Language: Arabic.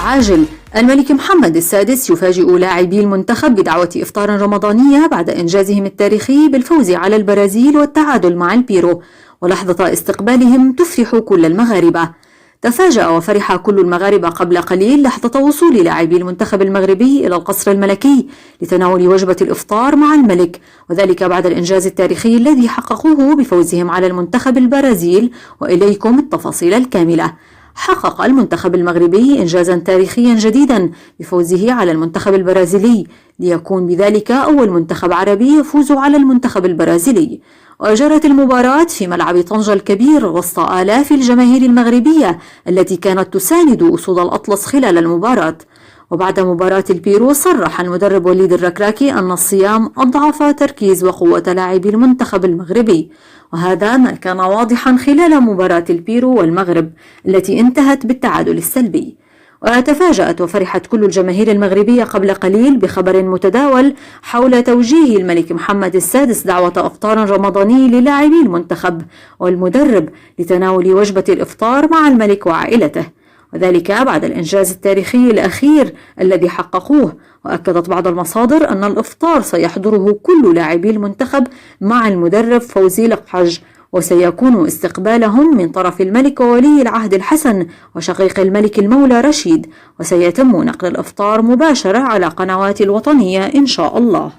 عاجل: الملك محمد السادس يفاجئ لاعبي المنتخب بدعوة إفطار رمضانية بعد إنجازهم التاريخي بالفوز على البرازيل والتعادل مع البيرو، ولحظة استقبالهم تفرح كل المغاربة. تفاجأ وفرح كل المغاربة قبل قليل لحظة وصول لاعبي المنتخب المغربي إلى القصر الملكي لتناول وجبة الإفطار مع الملك، وذلك بعد الإنجاز التاريخي الذي حققوه بفوزهم على المنتخب البرازيل. وإليكم التفاصيل الكاملة. حقق المنتخب المغربي إنجازا تاريخيا جديدا بفوزه على المنتخب البرازيلي، ليكون بذلك أول منتخب عربي يفوز على المنتخب البرازيلي. وجرت المباراة في ملعب طنجة الكبير وسط آلاف الجماهير المغربية التي كانت تساند أسود الأطلس خلال المباراة. وبعد مباراة البيرو صرح المدرب وليد الركراكي أن الصيام أضعف تركيز وقوة لاعبي المنتخب المغربي، وهذا ما كان واضحا خلال مباراة البيرو والمغرب التي انتهت بالتعادل السلبي. وتفاجأت وفرحت كل الجماهير المغربية قبل قليل بخبر متداول حول توجيه الملك محمد السادس دعوة إفطار رمضاني للاعبي المنتخب والمدرب لتناول وجبة الإفطار مع الملك وعائلته، وذلك بعد الإنجاز التاريخي الأخير الذي حققوه. وأكدت بعض المصادر أن الإفطار سيحضره كل لاعبي المنتخب مع المدرب فوزي لقحج، وسيكون استقبالهم من طرف الملك وولي العهد الحسن وشقيق الملك المولى رشيد، وسيتم نقل الإفطار مباشرة على قنوات الوطنية إن شاء الله.